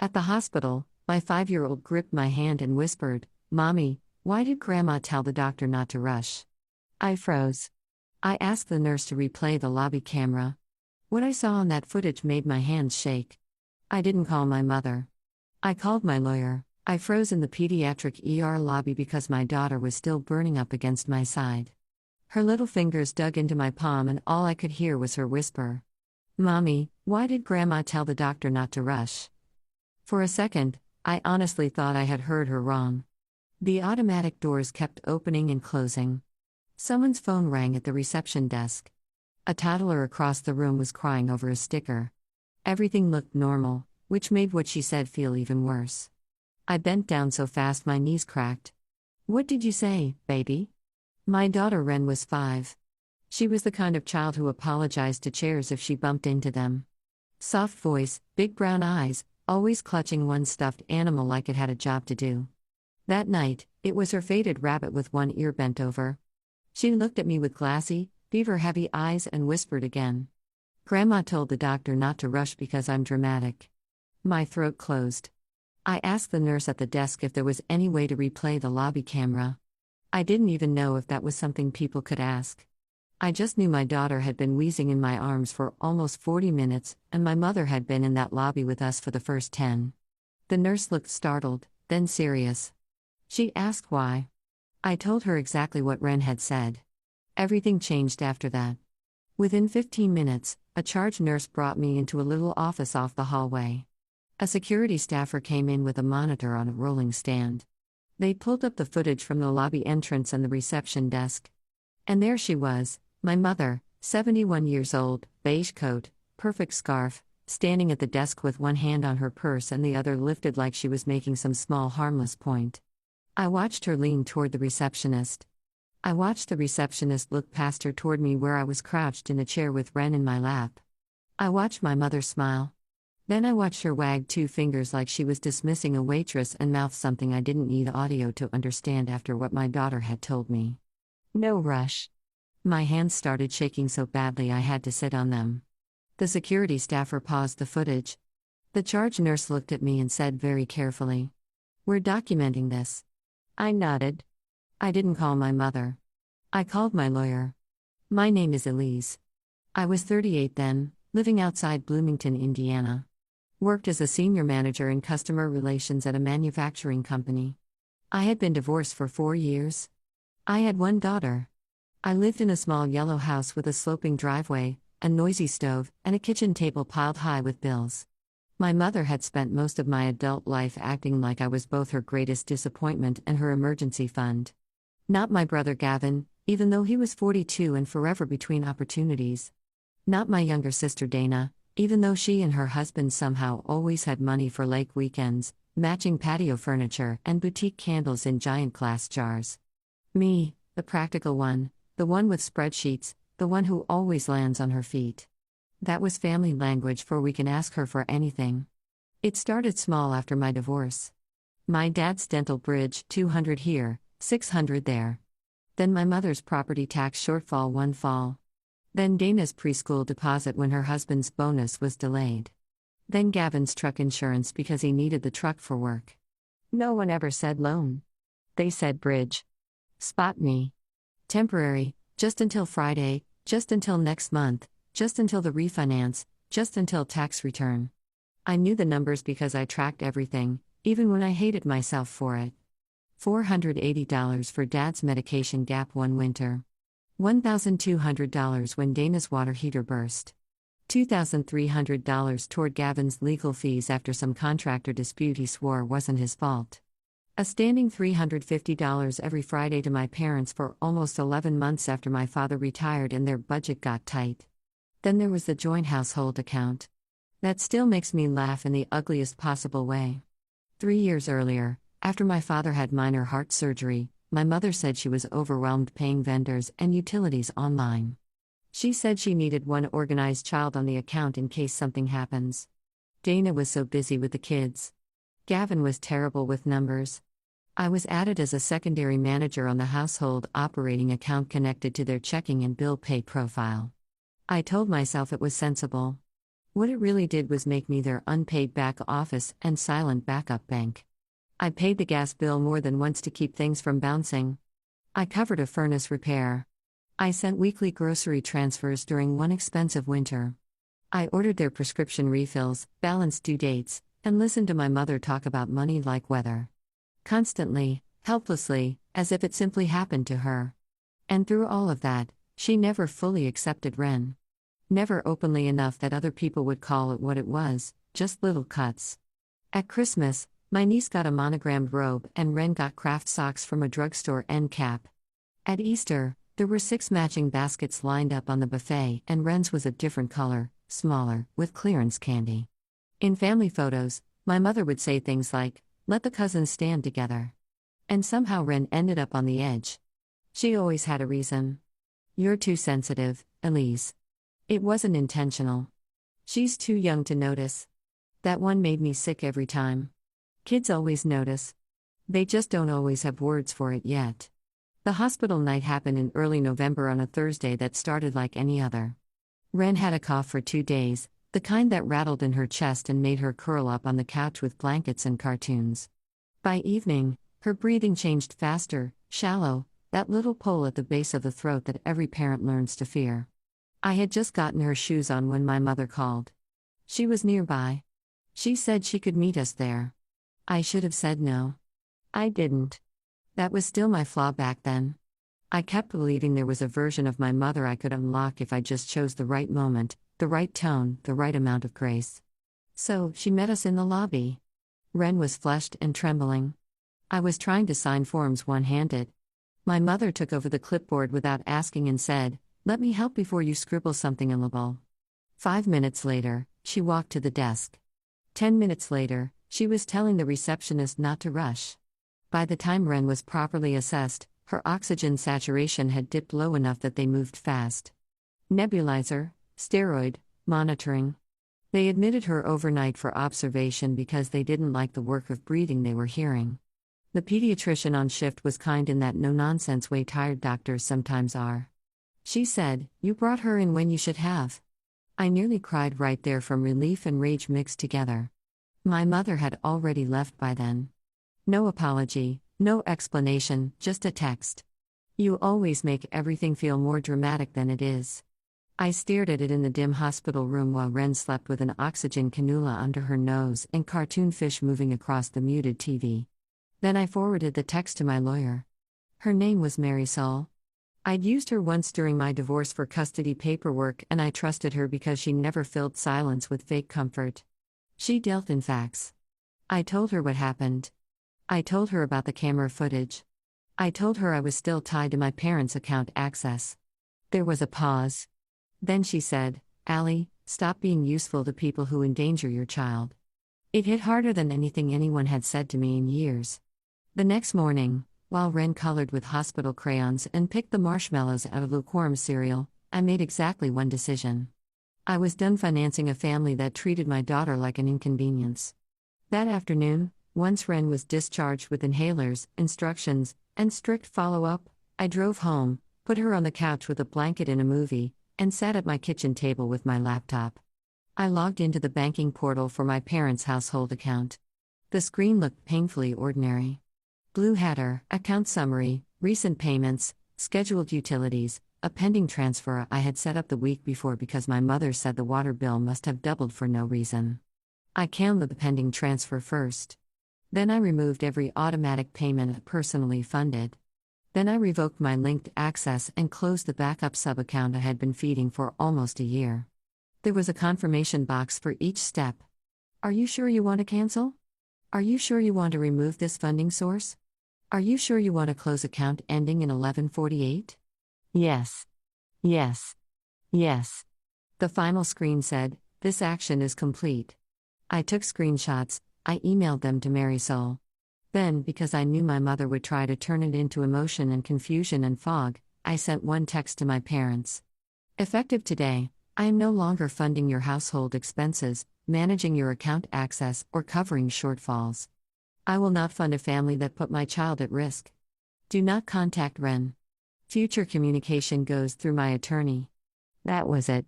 At the hospital, my 5-year-old gripped my hand and whispered, "Mommy, why did Grandma tell the doctor not to rush?" I froze. I asked the nurse to replay the lobby camera. What I saw on that footage made my hands shake. I didn't call my mother. I called my lawyer. I froze in the pediatric ER lobby because my daughter was still burning up against my side. Her little fingers dug into my palm and all I could hear was her whisper, "Mommy, why did Grandma tell the doctor not to rush?" For a second, I honestly thought I had heard her wrong. The automatic doors kept opening and closing. Someone's phone rang at the reception desk. A toddler across the room was crying over a sticker. Everything looked normal, which made what she said feel even worse. I bent down so fast my knees cracked. "What did you say, baby?" My daughter Ren was 5. She was the kind of child who apologized to chairs if she bumped into them. Soft voice, big brown eyes, always clutching one stuffed animal like it had a job to do. That night, it was her faded rabbit with one ear bent over. She looked at me with glassy, fever-heavy eyes and whispered again, "Grandma told the doctor not to rush because I'm dramatic." My throat closed. I asked the nurse at the desk if there was any way to replay the lobby camera. I didn't even know if that was something people could ask. I just knew my daughter had been wheezing in my arms for almost 40 minutes, and my mother had been in that lobby with us for the first 10. The nurse looked startled, then serious. She asked why. I told her exactly what Ren had said. Everything changed after that. Within 15 minutes, a charge nurse brought me into a little office off the hallway. A security staffer came in with a monitor on a rolling stand. They pulled up the footage from the lobby entrance and the reception desk. And there she was, my mother, 71 years old, beige coat, perfect scarf, standing at the desk with one hand on her purse and the other lifted like she was making some small harmless point. I watched her lean toward the receptionist. I watched the receptionist look past her toward me where I was crouched in a chair with Ren in my lap. I watched my mother smile. Then I watched her wag 2 fingers like she was dismissing a waitress and mouth something I didn't need audio to understand after what my daughter had told me. "No rush." My hands started shaking so badly I had to sit on them. The security staffer paused the footage. The charge nurse looked at me and said very carefully, "We're documenting this." I nodded. I didn't call my mother. I called my lawyer. My name is Elise. I was 38 then, living outside Bloomington, Indiana. Worked as a senior manager in customer relations at a manufacturing company. I had been divorced for 4 years. I had one daughter. I lived in a small yellow house with a sloping driveway, a noisy stove, and a kitchen table piled high with bills. My mother had spent most of my adult life acting like I was both her greatest disappointment and her emergency fund. Not my brother Gavin, even though he was 42 and forever between opportunities. Not my younger sister Dana, even though she and her husband somehow always had money for lake weekends, matching patio furniture, and boutique candles in giant glass jars. Me, the practical one, the one with spreadsheets, the one who always lands on her feet. That was family language for "we can ask her for anything." It started small after my divorce. My dad's dental bridge, 200 here, 600 there. Then my mother's property tax shortfall one fall. Then Dana's preschool deposit when her husband's bonus was delayed. Then Gavin's truck insurance because he needed the truck for work. No one ever said loan. They said bridge. Spot me. Temporary, just until Friday, just until next month, just until the refinance, just until tax return. I knew the numbers because I tracked everything, even when I hated myself for it. $480 for Dad's medication gap one winter. $1,200 when Dana's water heater burst. $2,300 toward Gavin's legal fees after some contractor dispute he swore wasn't his fault. A standing $350 every Friday to my parents for almost 11 months after my father retired and their budget got tight. Then there was the joint household account. That still makes me laugh in the ugliest possible way. 3 years earlier, after my father had minor heart surgery, my mother said she was overwhelmed paying vendors and utilities online. She said she needed one organized child on the account in case something happens. Dana was so busy with the kids. Gavin was terrible with numbers. I was added as a secondary manager on the household operating account connected to their checking and bill pay profile. I told myself it was sensible. What it really did was make me their unpaid back office and silent backup bank. I paid the gas bill more than once to keep things from bouncing. I covered a furnace repair. I sent weekly grocery transfers during one expensive winter. I ordered their prescription refills, balanced due dates, and listened to my mother talk about money like weather. Constantly, helplessly, as if it simply happened to her. And through all of that, she never fully accepted Ren. Never openly enough that other people would call it what it was, just little cuts. At Christmas, my niece got a monogrammed robe and Ren got craft socks from a drugstore end cap. At Easter, there were 6 matching baskets lined up on the buffet and Ren's was a different color, smaller, with clearance candy. In family photos, my mother would say things like, "Let the cousins stand together." And somehow Ren ended up on the edge. She always had a reason. "You're too sensitive, Elise." It wasn't intentional. "She's too young to notice." That one made me sick every time. Kids always notice. They just don't always have words for it yet. The hospital night happened in early November on a Thursday that started like any other. Ren had a cough for 2 days, the kind that rattled in her chest and made her curl up on the couch with blankets and cartoons. By evening, her breathing changed faster, shallow, that little pull at the base of the throat that every parent learns to fear. I had just gotten her shoes on when my mother called. She was nearby. She said she could meet us there. I should have said no. I didn't. That was still my flaw back then. I kept believing there was a version of my mother I could unlock if I just chose the right moment, the right tone, the right amount of grace. So, she met us in the lobby. Ren was flushed and trembling. I was trying to sign forms one-handed. My mother took over the clipboard without asking and said, "Let me help before you scribble something illegible." 5 minutes later, she walked to the desk. 10 minutes later, she was telling the receptionist not to rush. By the time Ren was properly assessed, her oxygen saturation had dipped low enough that they moved fast. Nebulizer, steroid, monitoring. They admitted her overnight for observation because they didn't like the work of breathing they were hearing. The pediatrician on shift was kind in that no-nonsense way tired doctors sometimes are. She said, "You brought her in when you should have." I nearly cried right there from relief and rage mixed together. My mother had already left by then. No apology, no explanation, just a text. "You always make everything feel more dramatic than it is." I stared at it in the dim hospital room while Ren slept with an oxygen cannula under her nose and cartoon fish moving across the muted TV. Then I forwarded the text to my lawyer. Her name was Marisol. I'd used her once during my divorce for custody paperwork and I trusted her because she never filled silence with fake comfort. She dealt in facts. I told her what happened. I told her about the camera footage. I told her I was still tied to my parents' account access. There was a pause. Then she said, "Allie, stop being useful to people who endanger your child." It hit harder than anything anyone had said to me in years. The next morning, while Ren colored with hospital crayons and picked the marshmallows out of lukewarm cereal, I made exactly one decision. I was done financing a family that treated my daughter like an inconvenience. That afternoon, once Ren was discharged with inhalers, instructions, and strict follow-up, I drove home, put her on the couch with a blanket and a movie, and sat at my kitchen table with my laptop. I logged into the banking portal for my parents' household account. The screen looked painfully ordinary. Blue header, account summary, recent payments, scheduled utilities, a pending transfer I had set up the week before because my mother said the water bill must have doubled for no reason. I canceled the pending transfer first. Then I removed every automatic payment I personally funded. Then I revoked my linked access and closed the backup sub-account I had been feeding for almost a year. There was a confirmation box for each step. Are you sure you want to cancel? Are you sure you want to remove this funding source? Are you sure you want to close account ending in 1148? Yes. Yes. Yes. The final screen said, "This action is complete." I took screenshots, I emailed them to Marisol. Then, because I knew my mother would try to turn it into emotion and confusion and fog, I sent one text to my parents. Effective today, I am no longer funding your household expenses, managing your account access, or covering shortfalls. I will not fund a family that put my child at risk. Do not contact Ren. Future communication goes through my attorney. That was it.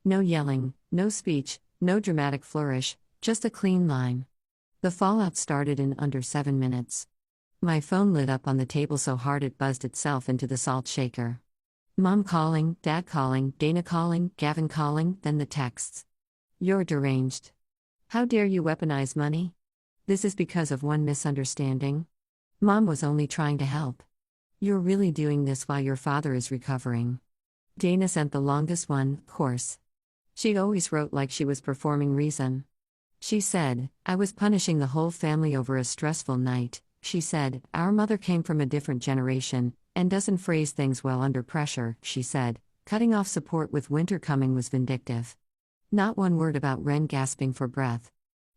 No yelling, no speech, No dramatic flourish, just a clean line. The fallout started in under 7 minutes. My phone lit up on the table so hard it buzzed itself into the salt shaker. Mom calling, Dad calling, Dana calling, Gavin calling, then the texts. You're deranged. How dare you weaponize money? This is because of one misunderstanding. Mom was only trying to help. You're really doing this while your father is recovering. Dana sent the longest one, of course. She always wrote like she was performing reason. She said, I was punishing the whole family over a stressful night. She said, our mother came from a different generation, and doesn't phrase things well under pressure. She said, cutting off support with winter coming was vindictive. Not one word about Ren gasping for breath.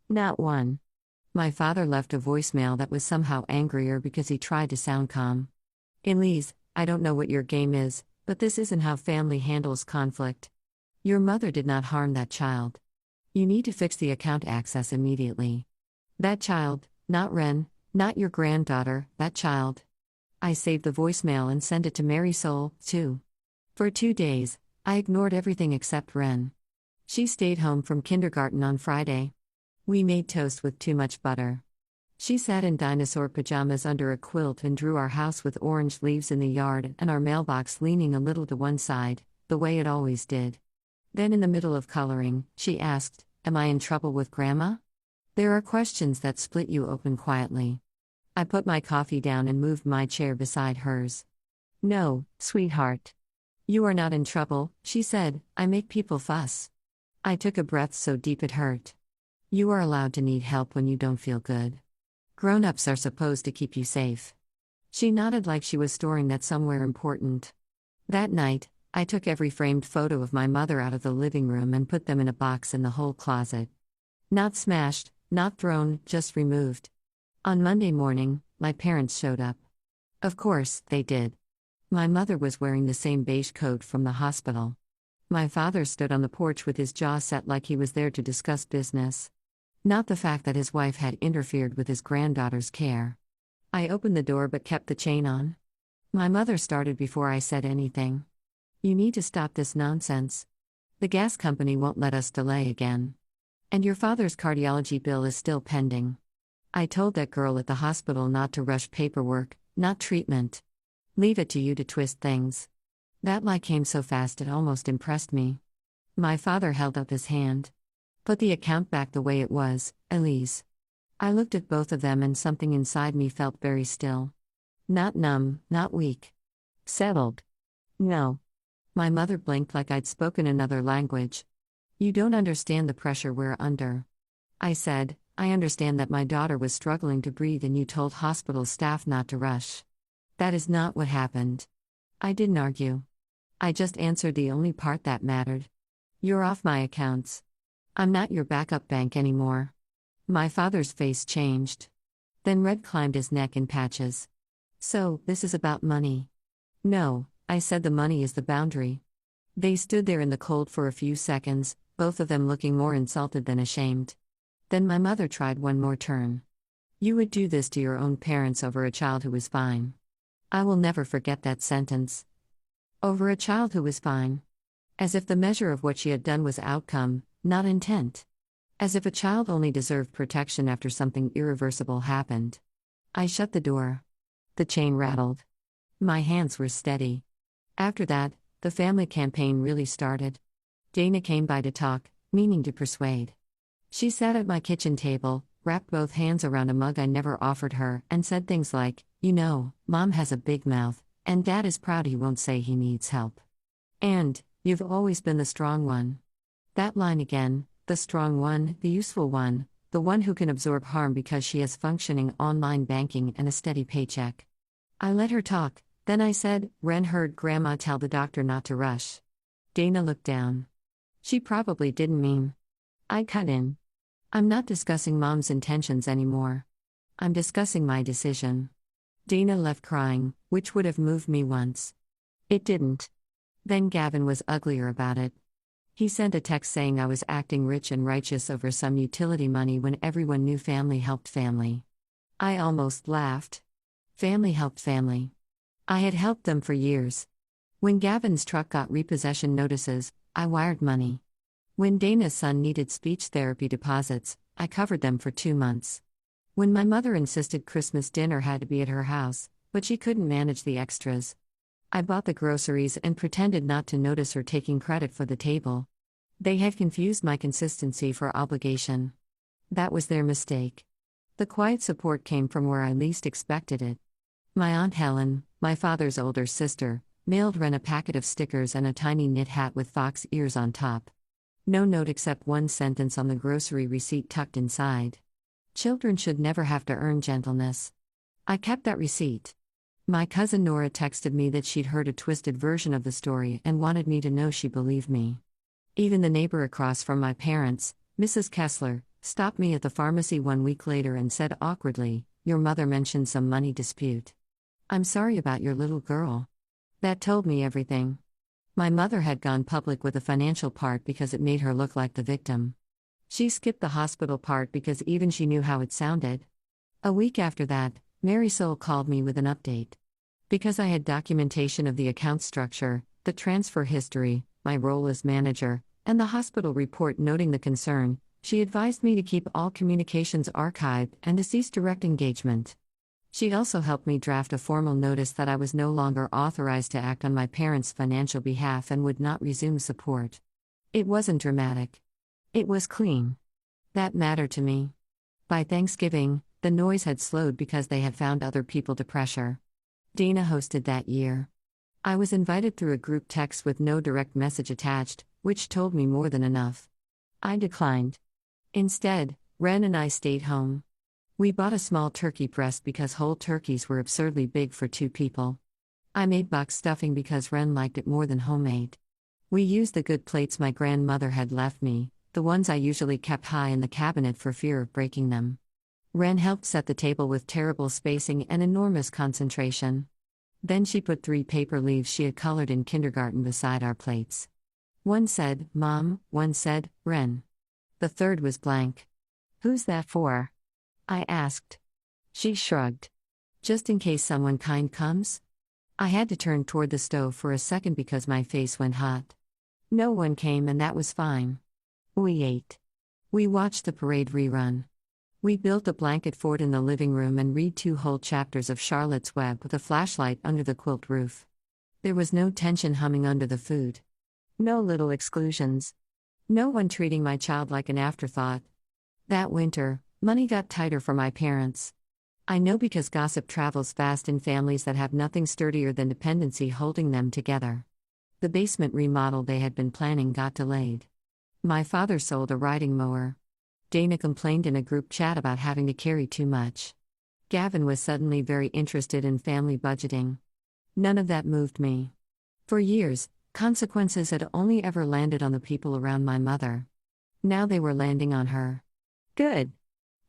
Not one. My father left a voicemail that was somehow angrier because he tried to sound calm. Elise, I don't know what your game is, but this isn't how family handles conflict. Your mother did not harm that child. You need to fix the account access immediately. That child, not Ren, not your granddaughter, that child. I saved the voicemail and sent it to Marisol, too. For 2 days, I ignored everything except Ren. She stayed home from kindergarten on Friday. We made toast with too much butter. She sat in dinosaur pajamas under a quilt and drew our house with orange leaves in the yard and our mailbox leaning a little to one side, the way it always did. Then in the middle of coloring, she asked, Am I in trouble with Grandma? There are questions that split you open quietly. I put my coffee down and moved my chair beside hers. No, sweetheart. You are not in trouble, she said, I make people fuss. I took a breath so deep it hurt. You are allowed to need help when you don't feel good. Grown-ups are supposed to keep you safe. She nodded like she was storing that somewhere important. That night, I took every framed photo of my mother out of the living room and put them in a box in the whole closet. Not smashed, not thrown, just removed. On Monday morning, my parents showed up. Of course, they did. My mother was wearing the same beige coat from the hospital. My father stood on the porch with his jaw set like he was there to discuss business. Not the fact that his wife had interfered with his granddaughter's care. I opened the door but kept the chain on. My mother started before I said anything. You need to stop this nonsense. The gas company won't let us delay again. And your father's cardiology bill is still pending. I told that girl at the hospital not to rush paperwork, not treatment. Leave it to you to twist things. That lie came so fast it almost impressed me. My father held up his hand. Put the account back the way it was, Elise. I looked at both of them and something inside me felt very still. Not numb, not weak. Settled. No. My mother blinked like I'd spoken another language. You don't understand the pressure we're under. I said, I understand that my daughter was struggling to breathe and you told hospital staff not to rush. That is not what happened. I didn't argue. I just answered the only part that mattered. You're off my accounts. I'm not your backup bank anymore. My father's face changed. Then red climbed his neck in patches. So, this is about money. No, I said the money is the boundary. They stood there in the cold for a few seconds, both of them looking more insulted than ashamed. Then my mother tried one more turn. You would do this to your own parents over a child who was fine. I will never forget that sentence. Over a child who was fine. As if the measure of what she had done was outcome, not intent. As if a child only deserved protection after something irreversible happened. I shut the door. The chain rattled. My hands were steady. After that, the family campaign really started. Dana came by to talk, meaning to persuade. She sat at my kitchen table, wrapped both hands around a mug I never offered her, and said things like, You know, Mom has a big mouth, and Dad is proud he won't say he needs help. And, you've always been the strong one. That line again, the strong one, the useful one, the one who can absorb harm because she has functioning online banking and a steady paycheck. I let her talk, then I said, Ren heard Grandma tell the doctor not to rush. Dana looked down. She probably didn't mean. I cut in. I'm not discussing Mom's intentions anymore. I'm discussing my decision. Dana left crying, which would have moved me once. It didn't. Then Gavin was uglier about it. He sent a text saying I was acting rich and righteous over some utility money when everyone knew family helped family. I almost laughed. Family helped family. I had helped them for years. When Gavin's truck got repossession notices, I wired money. When Dana's son needed speech therapy deposits, I covered them for 2 months. When my mother insisted Christmas dinner had to be at her house, but she couldn't manage the extras, I bought the groceries and pretended not to notice her taking credit for the table. They had confused my consistency for obligation. That was their mistake. The quiet support came from where I least expected it. My Aunt Helen, my father's older sister, mailed Ren a packet of stickers and a tiny knit hat with fox ears on top. No note except one sentence on the grocery receipt tucked inside. Children should never have to earn gentleness. I kept that receipt. My cousin Nora texted me that she'd heard a twisted version of the story and wanted me to know she believed me. Even the neighbor across from my parents, Mrs. Kessler, stopped me at the pharmacy 1 week later and said awkwardly, "Your mother mentioned some money dispute. I'm sorry about your little girl." That told me everything. My mother had gone public with the financial part because it made her look like the victim. She skipped the hospital part because even she knew how it sounded. A week after that, Marisol called me with an update. Because I had documentation of the account structure, the transfer history, my role as manager, and the hospital report noting the concern, she advised me to keep all communications archived and to cease direct engagement. She also helped me draft a formal notice that I was no longer authorized to act on my parents' financial behalf and would not resume support. It wasn't dramatic. It was clean. That mattered to me. By Thanksgiving, the noise had slowed because they had found other people to pressure. Dana hosted that year. I was invited through a group text with no direct message attached, which told me more than enough. I declined. Instead, Ren and I stayed home. We bought a small turkey breast because whole turkeys were absurdly big for 2 people. I made box stuffing because Ren liked it more than homemade. We used the good plates my grandmother had left me, the ones I usually kept high in the cabinet for fear of breaking them. Ren helped set the table with terrible spacing and enormous concentration. Then she put 3 paper leaves she had colored in kindergarten beside our plates. One said, "Mom," one said, "Ren." The third was blank. "Who's that for?" I asked. She shrugged. "Just in case someone kind comes?" I had to turn toward the stove for a second because my face went hot. No one came and that was fine. We ate. We watched the parade rerun. We built a blanket fort in the living room and read 2 whole chapters of Charlotte's Web with a flashlight under the quilt roof. There was no tension humming under the food. No little exclusions. No one treating my child like an afterthought. That winter, money got tighter for my parents. I know because gossip travels fast in families that have nothing sturdier than dependency holding them together. The basement remodel they had been planning got delayed. My father sold a riding mower. Dana complained in a group chat about having to carry too much. Gavin was suddenly very interested in family budgeting. None of that moved me. For years, consequences had only ever landed on the people around my mother. Now they were landing on her. Good.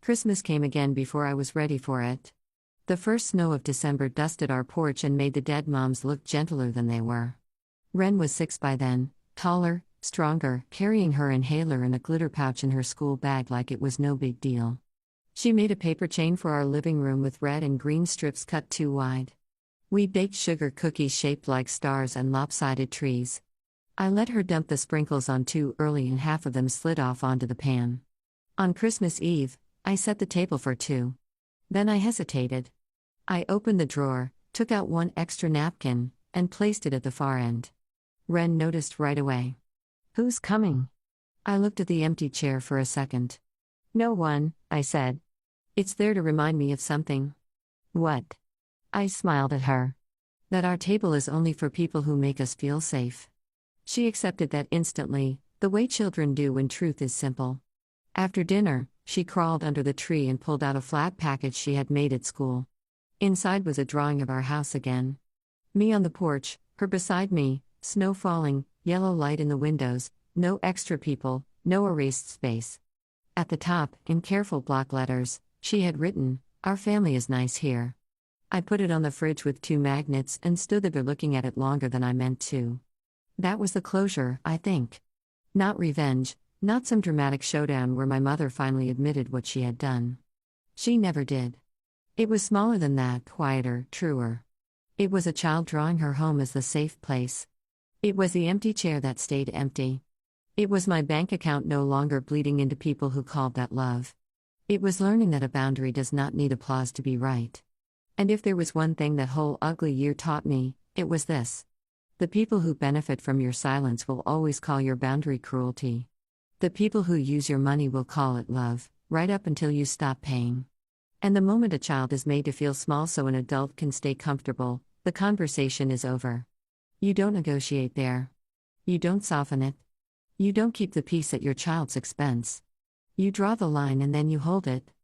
Christmas came again before I was ready for it. The first snow of December dusted our porch and made the dead moms look gentler than they were. Ren was 6 by then, taller, stronger, carrying her inhaler in a glitter pouch in her school bag like it was no big deal. She made a paper chain for our living room with red and green strips cut too wide. We baked sugar cookies shaped like stars and lopsided trees. I let her dump the sprinkles on too early and half of them slid off onto the pan. On Christmas Eve, I set the table for 2. Then I hesitated. I opened the drawer, took out 1 extra napkin, and placed it at the far end. Ren noticed right away. "Who's coming?" I looked at the empty chair for a second. "No one," I said. "It's there to remind me of something." "What?" I smiled at her. "That our table is only for people who make us feel safe." She accepted that instantly, the way children do when truth is simple. After dinner, she crawled under the tree and pulled out a flat package she had made at school. Inside was a drawing of our house again. Me on the porch, her beside me, snow falling, yellow light in the windows, no extra people, no erased space. At the top, in careful block letters, she had written, "Our family is nice here." I put it on the fridge with 2 magnets and stood there looking at it longer than I meant to. That was the closure, I think. Not revenge, not some dramatic showdown where my mother finally admitted what she had done. She never did. It was smaller than that, quieter, truer. It was a child drawing her home as the safe place. It was the empty chair that stayed empty. It was my bank account no longer bleeding into people who called that love. It was learning that a boundary does not need applause to be right. And if there was one thing that whole ugly year taught me, it was this. The people who benefit from your silence will always call your boundary cruelty. The people who use your money will call it love, right up until you stop paying. And the moment a child is made to feel small so an adult can stay comfortable, the conversation is over. You don't negotiate there. You don't soften it. You don't keep the peace at your child's expense. You draw the line and then you hold it.